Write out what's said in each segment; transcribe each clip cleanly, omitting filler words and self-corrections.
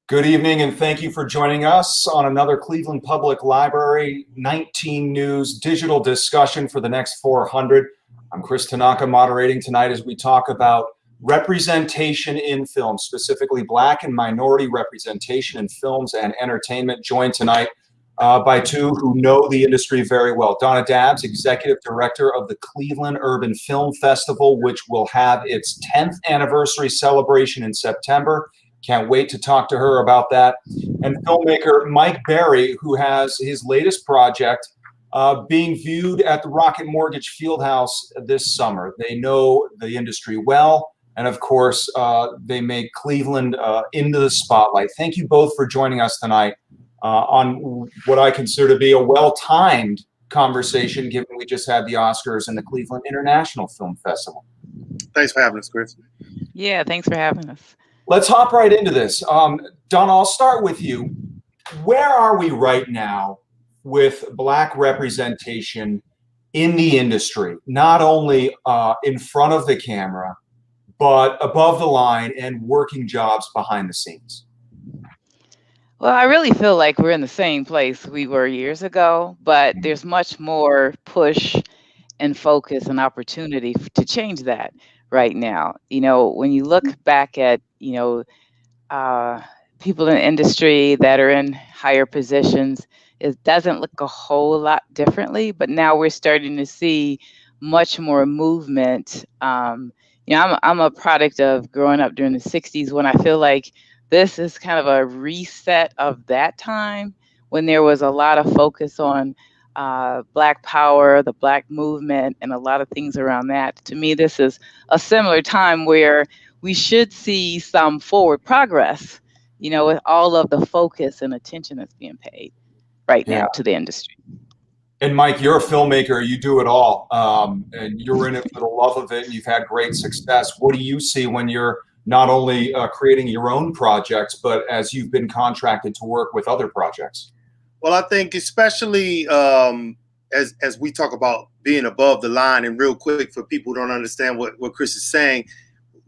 Good evening, and thank you for joining us on another Cleveland Public Library 19 News digital discussion for the next 400. I'm Chris Tanaka moderating tonight as we talk about representation in film, specifically Black and minority representation in films and entertainment, joined tonight by two who know the industry very well. Donna Dabbs, Executive Director of the Cleveland Urban Film Festival, which will have its 10th anniversary celebration in September. Can't wait to talk to her about that. And filmmaker Mike Berry, who has his latest project being viewed at the Rocket Mortgage Fieldhouse this summer. They know the industry well, and of course, they make Cleveland into the spotlight. Thank you both for joining us tonight on what I consider to be a well-timed conversation, given we just had the Oscars and the Cleveland International Film Festival. Thanks for having us, Chris. Yeah, thanks for having us. Let's hop right into this. Donna, I'll start with you. Where are we right now with Black representation in the industry, not only in front of the camera, but above the line and working jobs behind the scenes? Well, I really feel like we're in the same place we were years ago, but there's much more push and focus and opportunity to change that right now. You know, when you look back at, people in the industry that are in higher positions, it doesn't look a whole lot differently, but now we're starting to see much more movement. I'm a product of growing up during the 60s when I feel like this is kind of a reset of that time when there was a lot of focus on Black power, the Black movement, and a lot of things around that. To me, this is a similar time where we should see some forward progress, with all of the focus and attention that's being paid right now to the industry. And Mike, you're a filmmaker, you do it all, and you're in it for the love of it, and you've had great success. What do you see when you're not only creating your own projects, but as you've been contracted to work with other projects? Well, I think especially as we talk about being above the line, and real quick for people who don't understand what Chris is saying,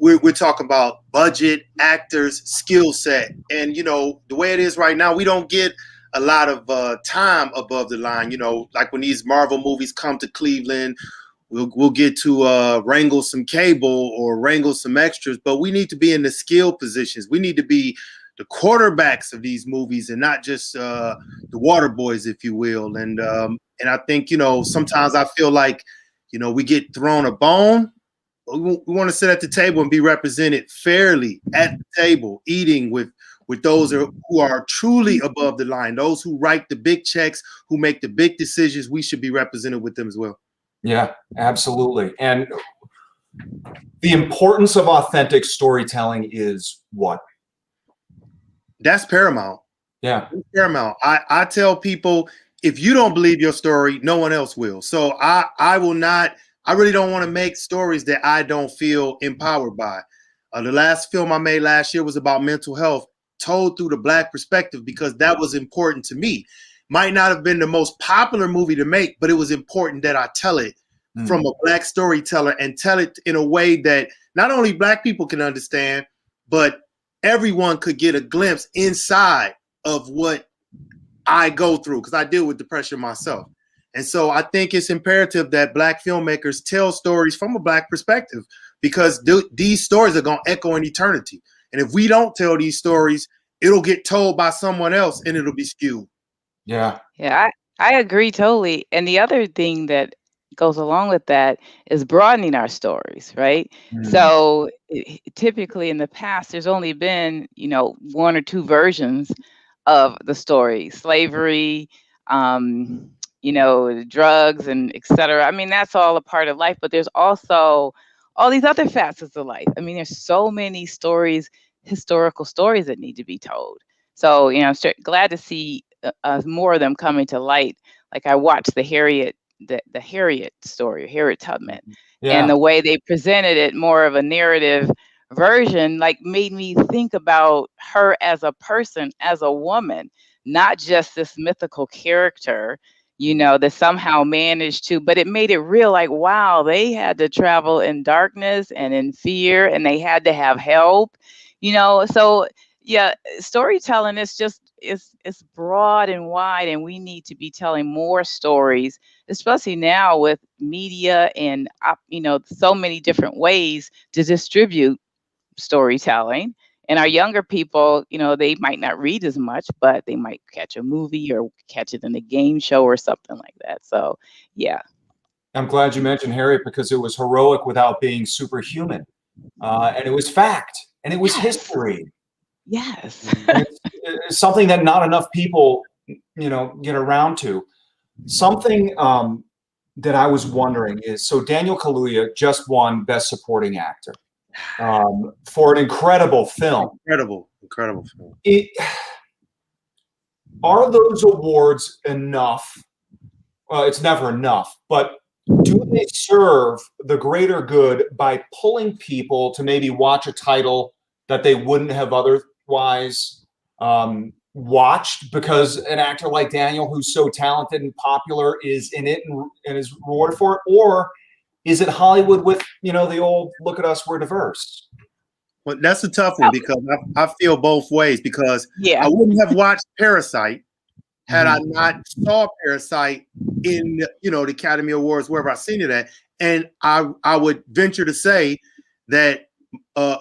we're talking about budget, actors, skill set. And, the way it is right now, we don't get a lot of time above the line. Like when these Marvel movies come to Cleveland, we'll get to wrangle some cable or wrangle some extras, but we need to be in the skill positions. We need to be the quarterbacks of these movies and not just the water boys, if you will. And I think, sometimes I feel like, we get thrown a bone. We want to sit at the table and be represented fairly at the table, eating with those who are truly above the line, those who write the big checks, who make the big decisions. We should be represented with them as well. Yeah, absolutely. And the importance of authentic storytelling is what? That's paramount. Yeah. It's paramount. I tell people, if you don't believe your story, no one else will. So I will not. I really don't want to make stories that I don't feel empowered by. The last film I made last year was about mental health, told through the Black perspective, because that was important to me. Might not have been the most popular movie to make, but it was important that I tell it from a Black storyteller and tell it in a way that not only Black people can understand, but everyone could get a glimpse inside of what I go through, because I deal with depression myself. And so I think it's imperative that Black filmmakers tell stories from a Black perspective, because these stories are going to echo in eternity. And if we don't tell these stories, it'll get told by someone else and it'll be skewed. Yeah. Yeah, I agree totally. And the other thing that goes along with that is broadening our stories, right? So typically in the past, there's only been, one or two versions of the story: slavery, drugs, and et cetera. I mean, that's all a part of life, but there's also all these other facets of life. I mean, there's so many stories, historical stories that need to be told. So, I'm glad to see more of them coming to light. Like I watched the Harriet story, Harriet Tubman, and the way they presented it, more of a narrative version, like made me think about her as a person, as a woman, not just this mythical character, that somehow managed to, but it made it real, like, wow, they had to travel in darkness and in fear, and they had to have help, so Yeah, storytelling is just it's broad and wide, and we need to be telling more stories, especially now with media and so many different ways to distribute storytelling. And our younger people, they might not read as much, but they might catch a movie or catch it in a game show or something like that. So, yeah. I'm glad you mentioned Harriet because it was heroic without being superhuman. And it was fact, and it was Yes. history. Yes. And it's something that not enough people, get around to. Something that I was wondering is, so Daniel Kaluuya just won Best Supporting Actor for an incredible film. Incredible film. Are those awards enough? It's never enough, but do they serve the greater good by pulling people to maybe watch a title that they wouldn't have otherwise watched because an actor like Daniel, who's so talented and popular, is in it and is rewarded for it? Or is it Hollywood with, the old, look at us, we're diverse? Well, that's a tough one because I feel both ways, because Yeah. I wouldn't have watched Parasite had I not saw Parasite in the Academy Awards, wherever I've seen it at. And I would venture to say that a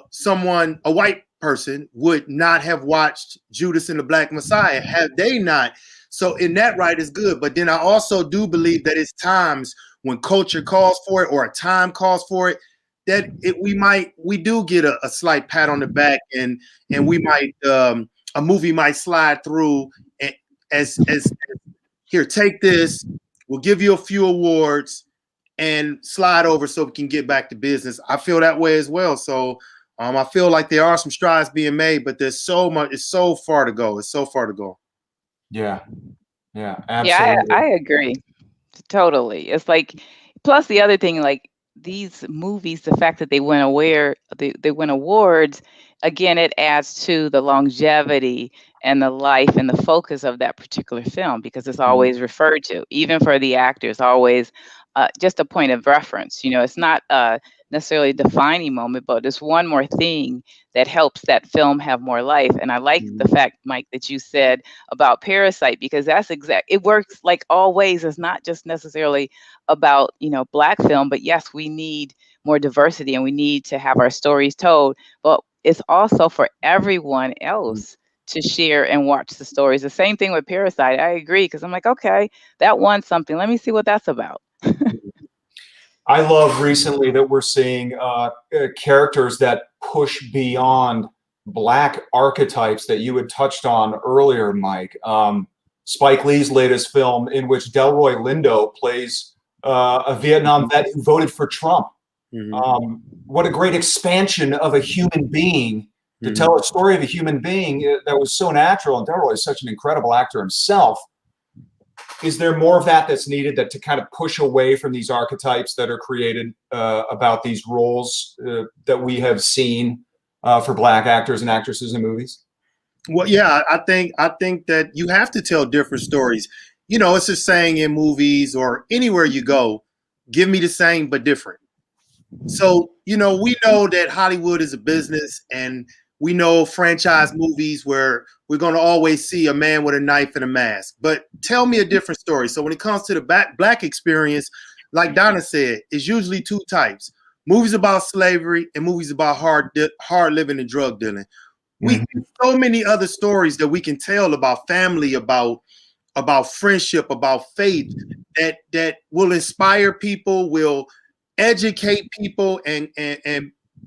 white person would not have watched Judas and the Black Messiah had they not. So in that right is good. But then I also do believe that it's times when culture calls for it or a time calls for it, that we do get a slight pat on the back, and we might a movie might slide through as here, take this, we'll give you a few awards and slide over so we can get back to business. I feel that way as well. So I feel like there are some strides being made, but there's so much, it's so far to go. It's so far to go. Yeah, absolutely. Yeah, I agree. Totally. It's like, plus the other thing, like these movies, the fact that they win they win awards, again, it adds to the longevity and the life and the focus of that particular film, because it's always referred to, even for the actors, always just a point of reference. It's not necessarily a defining moment, but it's one more thing that helps that film have more life. And I like the fact, Mike, that you said about Parasite, because that's it works like always. It's not just necessarily about, Black film, but yes, we need more diversity and we need to have our stories told, but it's also for everyone else to share and watch the stories. The same thing with Parasite. I agree, because I'm like, okay, that won something. Let me see what that's about. I love recently that we're seeing characters that push beyond Black archetypes that you had touched on earlier, Mike. Spike Lee's latest film, in which Delroy Lindo plays a Vietnam vet who voted for Trump. What a great expansion of a human being to tell a story of a human being that was so natural. And Delroy is such an incredible actor himself. Is there more of that that's needed, that to kind of push away from these archetypes that are created about these roles that we have seen for Black actors and actresses in movies? Well, yeah, I think that you have to tell different stories. It's a saying in movies or anywhere you go, give me the same but different. So, we know that Hollywood is a business, and we know franchise movies where we're going to always see a man with a knife and a mask. But tell me a different story. So when it comes to the Black experience, like Donna said, it's usually two types: movies about slavery and movies about hard living and drug dealing. We have so many other stories that we can tell about family, about friendship, about faith, that will inspire people, will educate people, and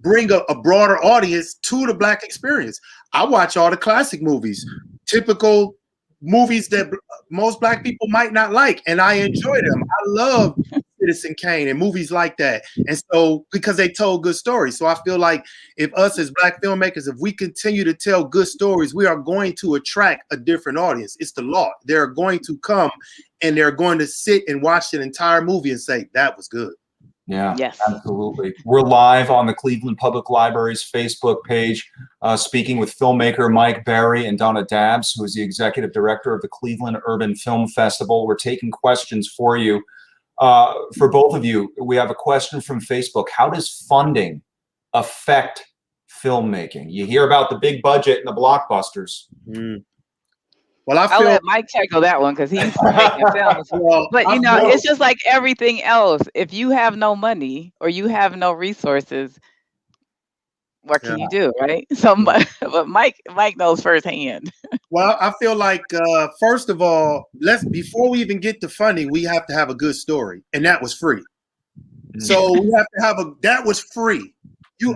bring a broader audience to the Black experience. I watch all the classic movies, typical movies that most Black people might not like, and I enjoy them. I love Citizen Kane and movies like that. And so, because they told good stories. So I feel like if us as Black filmmakers, if we continue to tell good stories, we are going to attract a different audience. It's the law. They're going to come and they're going to sit and watch an entire movie and say, that was good. Yeah, yes, absolutely. We're live on the Cleveland Public Library's Facebook page, speaking with filmmaker Mike Barry and Donna Dabbs, who is the executive director of the Cleveland Urban Film Festival. We're taking questions for you. For both of you, we have a question from Facebook. How does funding affect filmmaking? You hear about the big budget and the blockbusters. Well, I'll let Mike tackle that one because he's making films. Well, But you know, it's just like everything else. If you have no money or you have no resources, what can you do, right? So, but Mike knows firsthand. Well, I feel like first of all, before we even get to funding, we have to have a good story, and that was free. So we have to have that was free.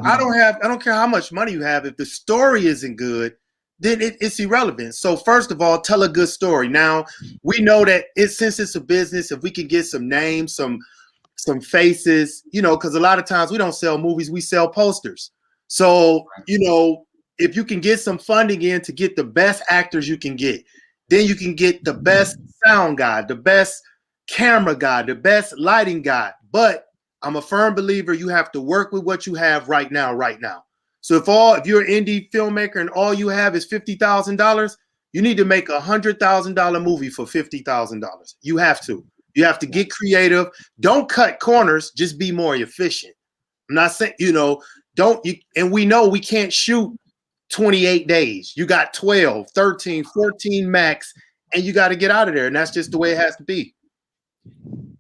I don't care how much money you have. If the story isn't good, then it's irrelevant. So first of all, tell a good story. Now we know that since it's a business, if we can get some names, some faces, you know, because a lot of times we don't sell movies, we sell posters. So, you know, if you can get some funding in to get the best actors you can get, then you can get the best sound guy, the best camera guy, the best lighting guy. But I'm a firm believer you have to work with what you have right now. So if you're an indie filmmaker and all you have is $50,000, you need to make $100,000 movie for $50,000. You have to. You have to get creative. Don't cut corners. Just be more efficient. I'm not saying, you know, and we know we can't shoot 28 days. You got 12, 13, 14 max, and you got to get out of there. And that's just the way it has to be.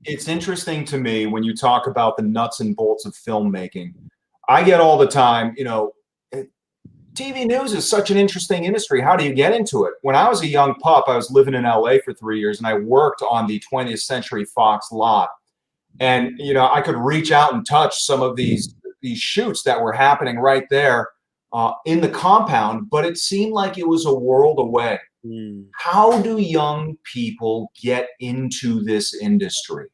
It's interesting to me when you talk about the nuts and bolts of filmmaking. I get all the time, you know, TV news is such an interesting industry. How do you get into it? When I was a young pup, I was living in LA for 3 years and I worked on the 20th Century Fox lot. And, you know, I could reach out and touch some of these shoots that were happening right there in the compound, but it seemed like it was a world away. How do young people get into this industry?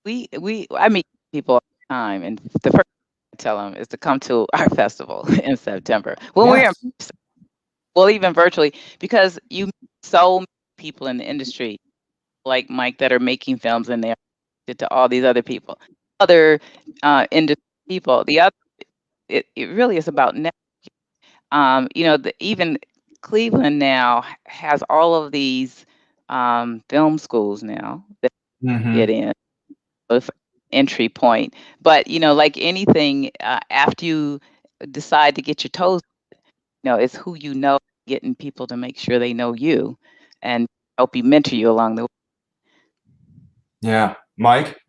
I meet people all the time, and the first thing I tell them is to come to our festival in September. When we're in person, well, even virtually, because you meet so many people in the industry, like Mike, that are making films, and they're connected to all these other people, other industry people. It really is about networking. You know, even Cleveland now has all of these film schools now that get in. Entry point. But you know, like anything, after you decide to get your toes, you know, it's who you know, getting people to make sure they know you and help you, mentor you along the way. Yeah. Mike?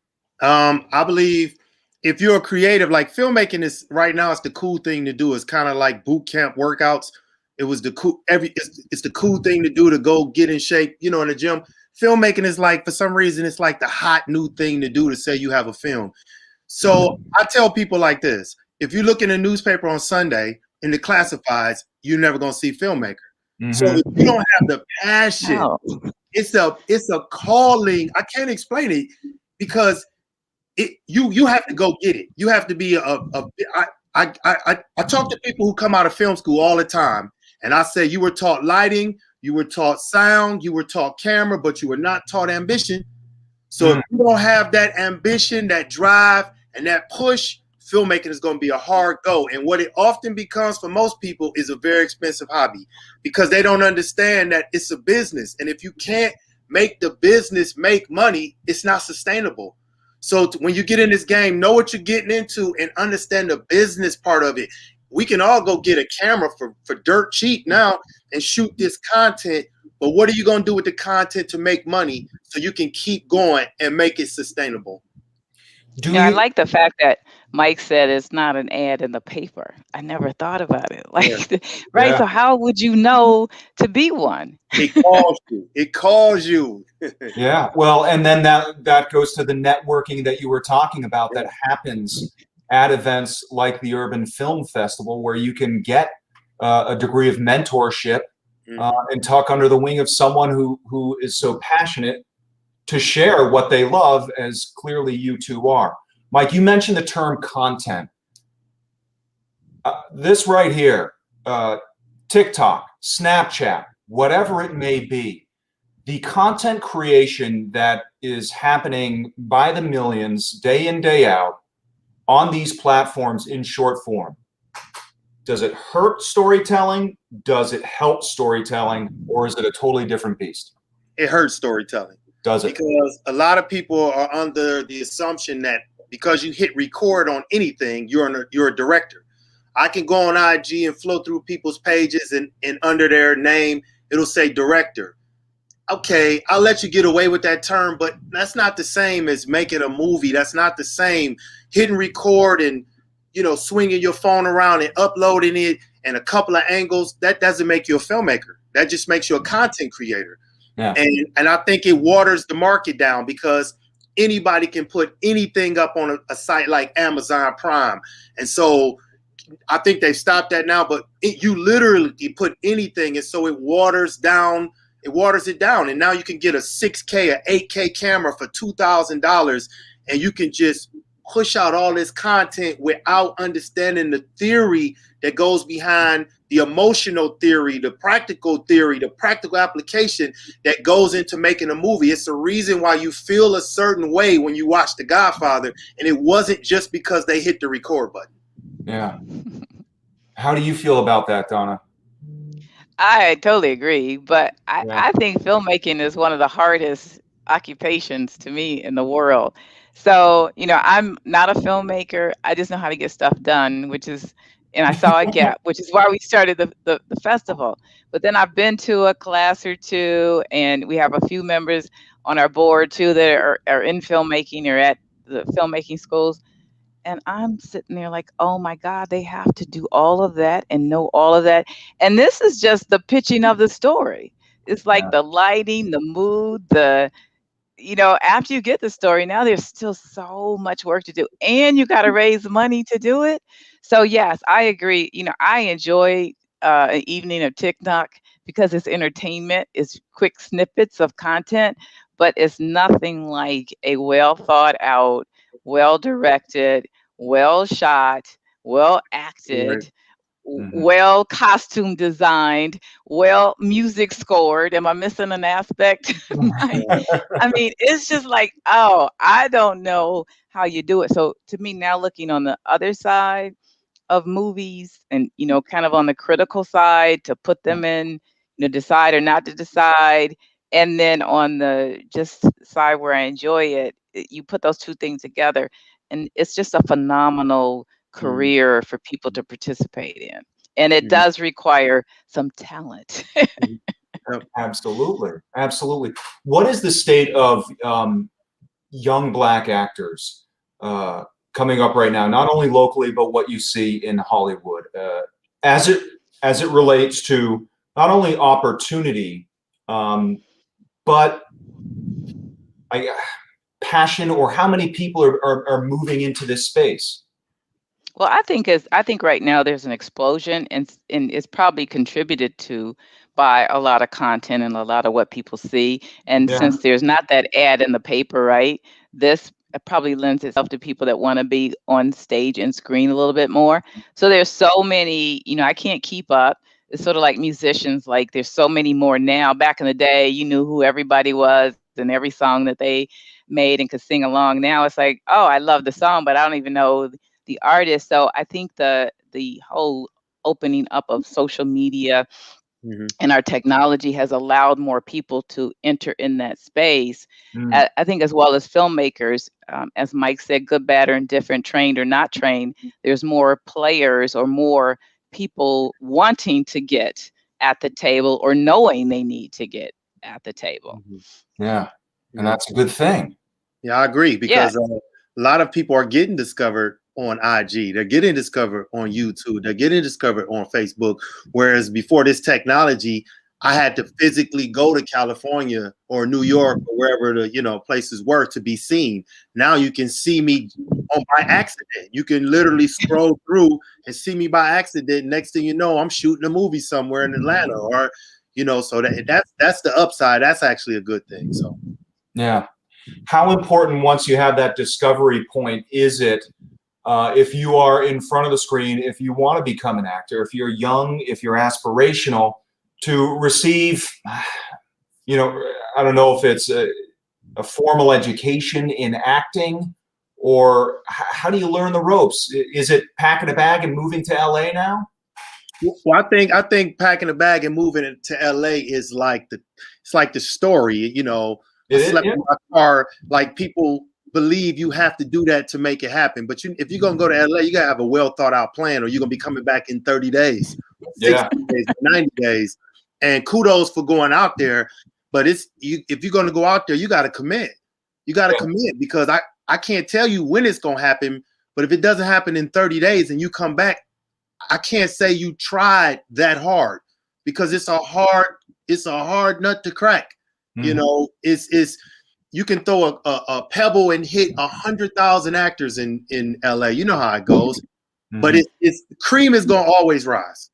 I believe if you're a creative, like filmmaking is right now, it's the cool thing to do. It's kind of like boot camp workouts. It was the cool it's the cool thing to do, to go get in shape, you know, in the gym. Filmmaking is like, for some reason, it's like the hot new thing to do, to say you have a film. So I tell people like this: if you look in a newspaper on Sunday in the classifieds, you're never gonna see filmmaker. So if you don't have the passion, it's a calling. I can't explain it, because you have to go get it. You have to be I talk to people who come out of film school all the time, and I say, you were taught lighting, you were taught sound, you were taught camera, but you were not taught ambition. So if you don't have that ambition, that drive, and that push, filmmaking is going to be a hard go. And what it often becomes for most people is a very expensive hobby, because they don't understand that it's a business. And if you can't make the business make money, it's not sustainable. So when you get in this game, know what you're getting into and understand the business part of it. We can all go get a camera for dirt cheap now and shoot this content, but what are you going to do with the content to make money so you can keep going and make it sustainable? I like the fact that Mike said it's not an ad in the paper. I never thought about it. Like, right? So how would you know to be one? It calls you. It calls you. Yeah. Well, and then that goes to the networking that you were talking about that happens at events like the Urban Film Festival, where you can get a degree of mentorship and talk under the wing of someone who is so passionate to share what they love, as clearly you two are. Mike, you mentioned the term content. This right here, TikTok, Snapchat, whatever it may be, the content creation that is happening by the millions day in, day out on these platforms in short form. Does it hurt storytelling? Does it help storytelling? Or is it a totally different beast? It hurts storytelling. Does it? Because a lot of people are under the assumption that because you hit record on anything, you're a director. I can go on IG and flow through people's pages, and under their name, it'll say director. Okay, I'll let you get away with that term, but that's not the same as making a movie. That's not the same. Hitting record and, swinging your phone around and uploading it and a couple of angles, that doesn't make you a filmmaker. That just makes you a content creator. Yeah. And I think it waters the market down, because anybody can put anything up on a site like Amazon Prime. And so I think they've stopped that now, but you literally put anything, and so it waters it down. And now you can get a 6K, a 8K camera for $2,000, and you can just push out all this content without understanding the theory that goes behind the emotional theory, the practical application that goes into making a movie. It's the reason why you feel a certain way when you watch The Godfather, and it wasn't just because they hit the record button. Yeah. How do you feel about that, Donna? I totally agree, but I think filmmaking is one of the hardest occupations to me in the world. So, I'm not a filmmaker. I just know how to get stuff done, and I saw a gap, which is why we started the festival. But then I've been to a class or two, and we have a few members on our board too that are in filmmaking or at the filmmaking schools. And I'm sitting there like, oh my God, they have to do all of that and know all of that. And this is just the pitching of the story. It's like the lighting, the mood, after you get the story, now there's still so much work to do, and you got to raise money to do it. So yes, I agree. I enjoy an evening of TikTok because it's entertainment, it's quick snippets of content, but it's nothing like a well thought out, well directed, well shot, well acted, well costume designed, well music scored. Am I missing an aspect? I mean, it's just like, oh, I don't know how you do it. So to me now, looking on the other side of movies and, kind of on the critical side to put them in, decide or not to decide. And then on the just side where I enjoy it, you put those two things together, and it's just a phenomenal career for people to participate in. And it does require some talent. Absolutely. Absolutely. What is the state of young Black actors coming up right now, not only locally, but what you see in Hollywood as it relates to not only opportunity, but passion, or how many people are moving into this space? Well, I think right now there's an explosion, and it's probably contributed to by a lot of content and a lot of what people see. And since there's not that ad in the paper, right, this probably lends itself to people that want to be on stage and screen a little bit more. So there's so many, I can't keep up. It's sort of like musicians, like there's so many more now. Back in the day, you knew who everybody was and every song that they made and could sing along. Now it's like, oh, I love the song, but I don't even know the artist. So I think the whole opening up of social media and our technology has allowed more people to enter in that space. I think as well as filmmakers, as Mike said, good, bad, or indifferent, trained or not trained, there's more players or more people wanting to get at the table or knowing they need to get at the table. Yeah, and that's a good thing. Yeah, I agree, because a lot of people are getting discovered on IG. They're getting discovered on YouTube. They're getting discovered on Facebook. Whereas before this technology, I had to physically go to California or New York or wherever the places were to be seen. Now you can see me by accident. You can literally scroll through and see me by accident. Next thing you know, I'm shooting a movie somewhere in Atlanta, or so that's the upside. That's actually a good thing. So yeah. How important, once you have that discovery point, is it if you are in front of the screen, if you want to become an actor, if you're young, if you're aspirational, to receive, I don't know if it's a formal education in acting, or how do you learn the ropes? Is it packing a bag and moving to LA now? Well, I think packing a bag and moving to LA is like the story, I slept in my car. Like, people believe you have to do that to make it happen. But if you're gonna go to LA, you gotta have a well thought out plan, or you're gonna be coming back in 30 days, 60 days, 90 days. And kudos for going out there. But if you're gonna go out there, you gotta commit. You gotta commit, because I can't tell you when it's gonna happen. But if it doesn't happen in 30 days and you come back, I can't say you tried that hard, because it's a hard nut to crack. You know, it's you can throw a pebble and hit 100,000 actors in LA. You know how it goes. But it's cream is gonna always rise.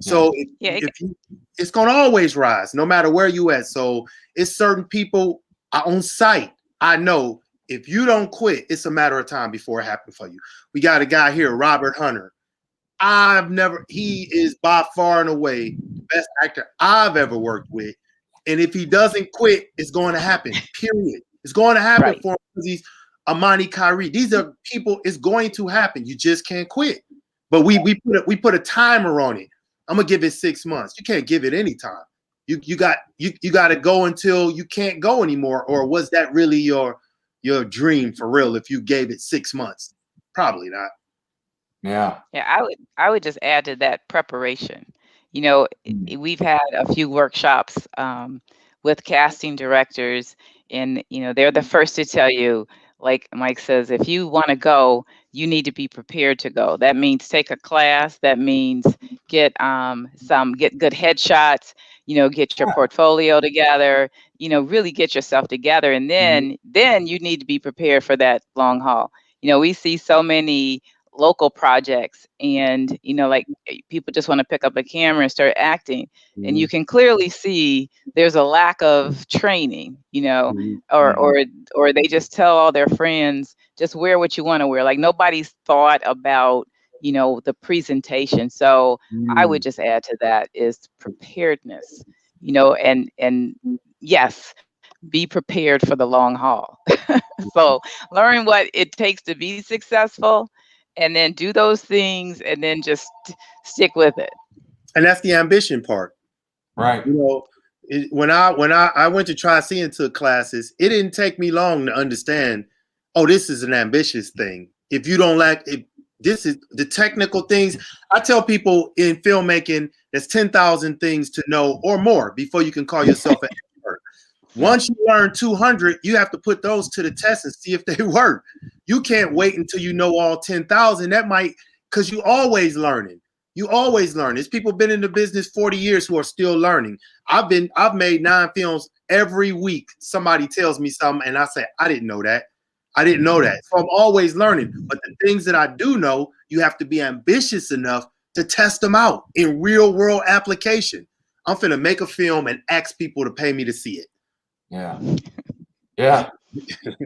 So it's gonna always rise, no matter where you at. So it's certain people on site. I know if you don't quit, it's a matter of time before it happens for you. We got a guy here, Robert Hunter. He is by far and away the best actor I've ever worked with. And if he doesn't quit, it's going to happen, period. It's going to happen for him, because he's Amani Kyrie. These are people, it's going to happen. You just can't quit. But we put a timer on it. I'm gonna give it 6 months. You can't give it any time. You got to go until you can't go anymore. Or was that really your dream for real if you gave it 6 months? Probably not. Yeah, I would just add to that preparation. You know, we've had a few workshops with casting directors, and you know, they're the first to tell you, like Mike says, if you want to go, you need to be prepared to go. That means take a class. That means get good headshots. You know, get your portfolio together. You know, really get yourself together, and then you need to be prepared for that long haul. You know, we see so many local projects, and you know, like people just want to pick up a camera and start acting, and you can clearly see there's a lack of training, you know, or they just tell all their friends, just wear what you want to wear. Like nobody's thought about, you know, the presentation. So I would just add to that is preparedness, you know, and yes, be prepared for the long haul. So learn what it takes to be successful, and then do those things, and then just stick with it. And that's the ambition part, right? You know, when I went to Tri-C and took classes, it didn't take me long to understand, oh, this is an ambitious thing. If you don't like it, this is the technical things. I tell people in filmmaking, there's 10,000 things to know or more before you can call yourself an expert. Once you learn 200, you have to put those to the test and see if they work. You can't wait until you know all 10,000. That might, because you always learning. You always learn. There's people been in the business 40 years who are still learning. I've made 9 films every week. Somebody tells me something and I say, I didn't know that. I didn't know that. So I'm always learning. But the things that I do know, you have to be ambitious enough to test them out in real world application. I'm finna make a film and ask people to pay me to see it. Yeah.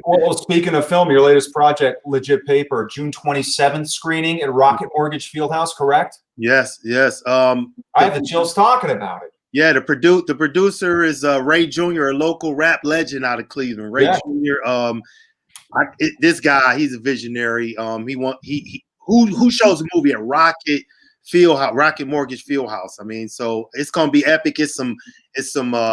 Well, speaking of film, your latest project, Legit Paper, June 27th screening at Rocket Mortgage Fieldhouse, correct? Yes. I have the chills talking about it. Yeah, the producer is Ray Jr., a local rap legend out of Cleveland. Ray Jr. This guy, he's a visionary. Who shows a movie at Rocket Mortgage Fieldhouse. I mean, so it's gonna be epic. It's some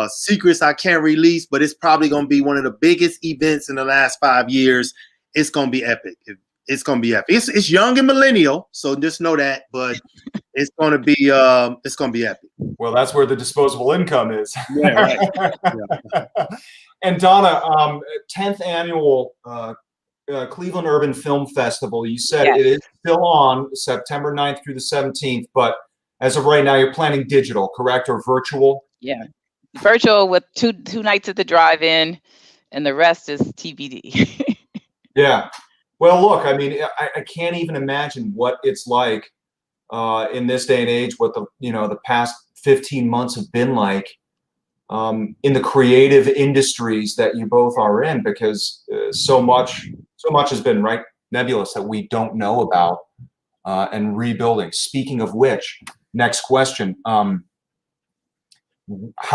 secrets I can't release, but it's probably gonna be one of the biggest events in the last 5 years. It's gonna be epic. It's gonna be epic. It's young and millennial, so just know that. But it's gonna be epic. Well, that's where the disposable income is. Yeah, right. Yeah. And Donna, 10th annual Cleveland Urban Film Festival. You said it is still on September 9th through the 17th, but as of right now, you're planning digital, correct, or virtual? Yeah, virtual with two nights at the drive-in, and the rest is TBD. Yeah. Well, look, I mean, I can't even imagine what it's like in this day and age, what the past 15 months have been like in the creative industries that you both are in, because so much has been nebulous that we don't know about, and rebuilding. Speaking of which, next question: how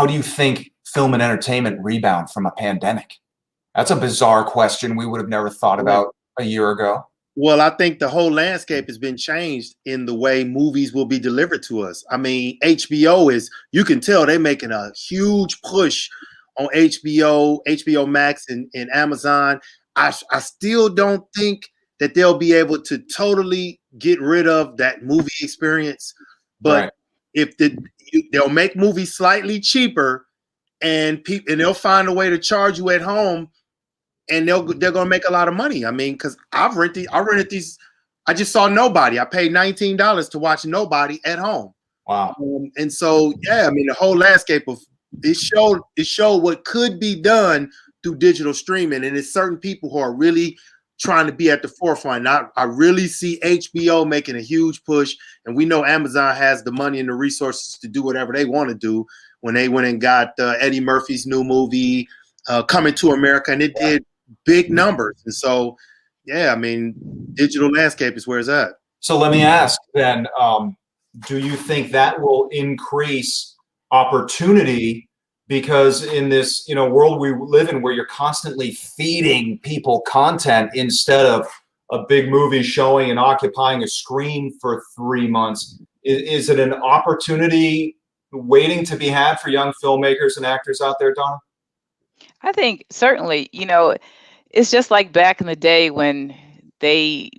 do you think film and entertainment rebound from a pandemic? That's a bizarre question we would have never thought about a year ago. Well, I think the whole landscape has been changed in the way movies will be delivered to us. I mean, HBO you can tell they're making a huge push on HBO Max and Amazon. I still don't think that they'll be able to totally get rid of that movie experience. But Right. if they'll make movies slightly cheaper, and they'll find a way to charge you at home, and they're gonna make a lot of money. I mean, because I rented these. I just saw Nobody. I paid $19 to watch Nobody at home. Wow. And so, yeah, I mean, the whole landscape of it showed what could be done through digital streaming, and it's certain people who are really trying to be at the forefront. I really see HBO making a huge push, and we know Amazon has the money and the resources to do whatever they want to do. When they went and got Eddie Murphy's new movie, Coming to America, and it did big numbers. And so, yeah, I mean, digital landscape is where it's at. So let me ask then, do you think that will increase opportunity? Because in this, world we live in, where you're constantly feeding people content instead of a big movie showing and occupying a screen for 3 months, is it an opportunity waiting to be had for young filmmakers and actors out there, Donna? I think certainly, it's just like back in the day when they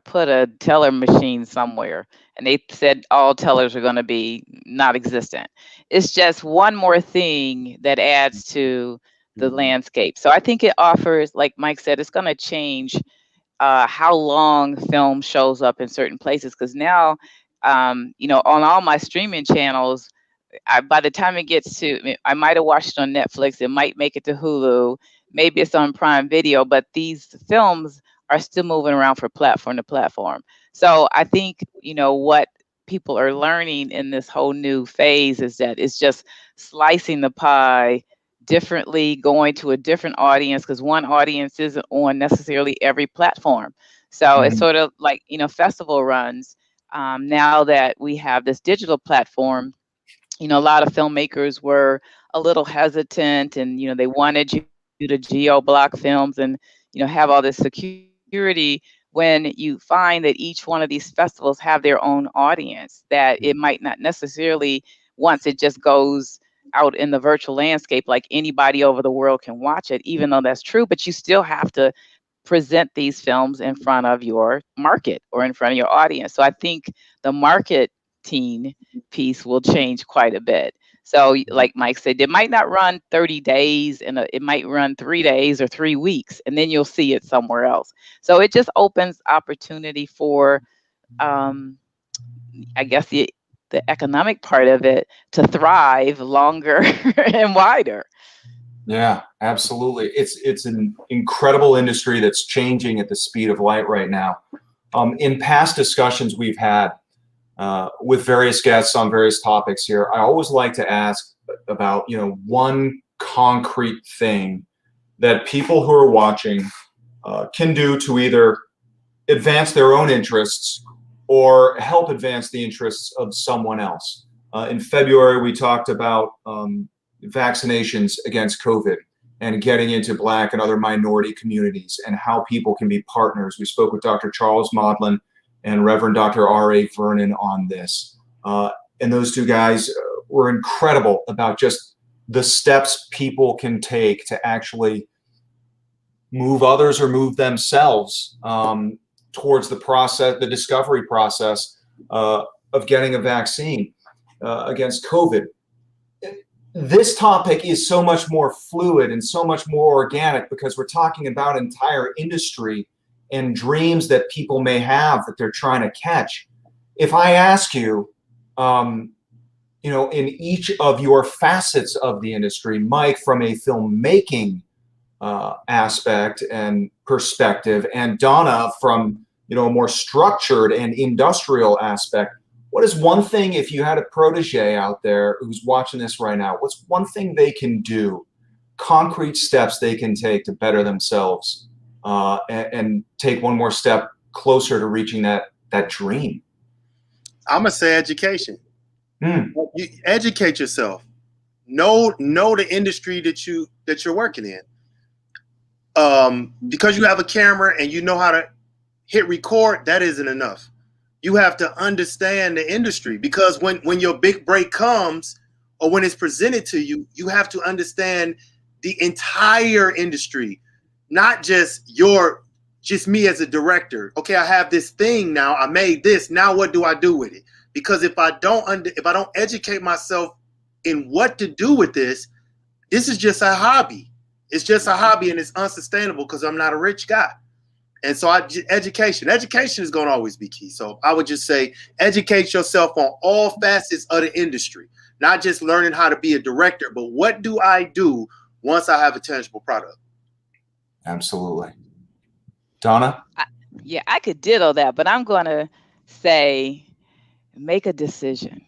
put a teller machine somewhere and they said all tellers are going to be not existent. It's just one more thing that adds to the landscape. So I think it offers, like Mike said, it's going to change how long film shows up in certain places. Because now, on all my streaming channels, by the time it gets to, I might have watched it on Netflix, it might make it to Hulu, maybe it's on Prime Video, but these films are still moving around from platform to platform. So I think, what people are learning in this whole new phase is that it's just slicing the pie differently, going to a different audience, because one audience isn't on necessarily every platform. So it's sort of like, festival runs. Now that we have this digital platform, a lot of filmmakers were a little hesitant, and they wanted you to geo block films and have all this security. When you find that each one of these festivals have their own audience, that it might not necessarily, once it just goes out in the virtual landscape, like anybody over the world can watch it, even though that's true, but you still have to present these films in front of your market or in front of your audience. So I think the marketing piece will change quite a bit. So like Mike said, it might not run 30 days, and it might run 3 days or 3 weeks, and then you'll see it somewhere else. So it just opens opportunity for, I guess, the economic part of it to thrive longer and wider. Yeah, absolutely. It's an incredible industry that's changing at the speed of light right now. In past discussions we've had with various guests on various topics here, I always like to ask about, one concrete thing that people who are watching can do to either advance their own interests or help advance the interests of someone else. In February, we talked about vaccinations against COVID and getting into Black and other minority communities and how people can be partners. We spoke with Dr. Charles Maudlin and Reverend Dr. R.A. Vernon on this. And those two guys were incredible about just the steps people can take to actually move others or move themselves towards the process, the discovery process of getting a vaccine against COVID. This topic is so much more fluid and so much more organic because we're talking about entire industry and dreams that people may have that they're trying to catch. If I ask you, in each of your facets of the industry, Mike, from a filmmaking aspect and perspective, and Donna from a more structured and industrial aspect, what is one thing, if you had a protege out there who's watching this right now, what's one thing they can do, concrete steps they can take to better themselves and take one more step closer to reaching that dream? I'm gonna say education. You educate yourself. Know the industry that you're working in. Because you have a camera and you know how to hit record, that isn't enough. You have to understand the industry, because when your big break comes or when it's presented to you, you have to understand the entire industry, not just me as a director. Okay, I have this thing now. I made this. Now what do I do with it? Because if I don't educate myself in what to do with this is just a hobby. It's just a hobby, and it's unsustainable because I'm not a rich guy. And so education is going to always be key. So I would just say educate yourself on all facets of the industry, not just learning how to be a director, but what do I do once I have a tangible product? Absolutely. Donna? Yeah, I could ditto that, but I'm going to say make a decision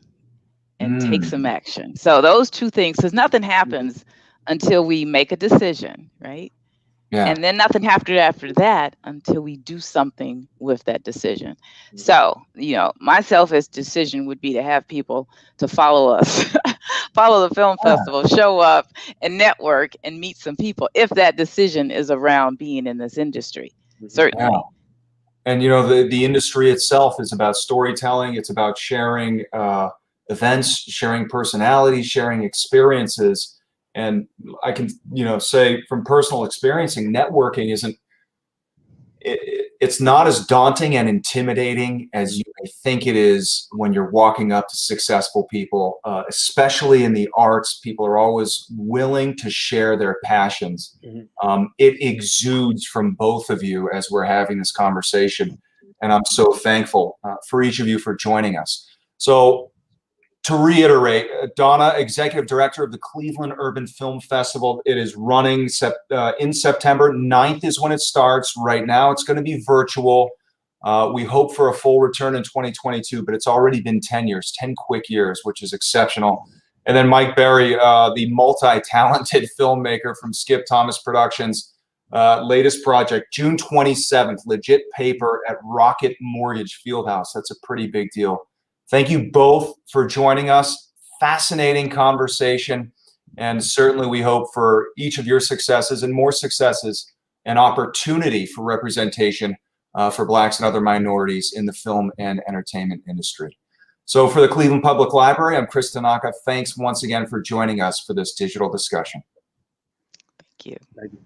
and take some action. So those two things, because nothing happens until we make a decision, right? Yeah. And then nothing after that until we do something with that decision. So, my selfish decision would be to have people to follow us, follow the film festival, show up and network and meet some people if that decision is around being in this industry. Certainly. Yeah. And, the industry itself is about storytelling. It's about sharing events, sharing personalities, sharing experiences. And I can, say from personal experiencing, networking it's not as daunting and intimidating as you may think it is when you're walking up to successful people, especially in the arts. People are always willing to share their passions. It exudes from both of you as we're having this conversation. And I'm so thankful for each of you for joining us. So, to reiterate, Donna, Executive Director of the Cleveland Urban Film Festival. It is running in September. 9th is when it starts. Right now, it's going to be virtual. We hope for a full return in 2022, but it's already been 10 years, 10 quick years, which is exceptional. And then Mike Berry, the multi-talented filmmaker from Skip Thomas Productions, latest project, June 27th, Legit Paper at Rocket Mortgage Fieldhouse. That's a pretty big deal. Thank you both for joining us. Fascinating conversation. And certainly we hope for each of your successes and more successes and opportunity for representation for Blacks and other minorities in the film and entertainment industry. So for the Cleveland Public Library, I'm Chris Tanaka. Thanks once again for joining us for this digital discussion. Thank you. Thank you.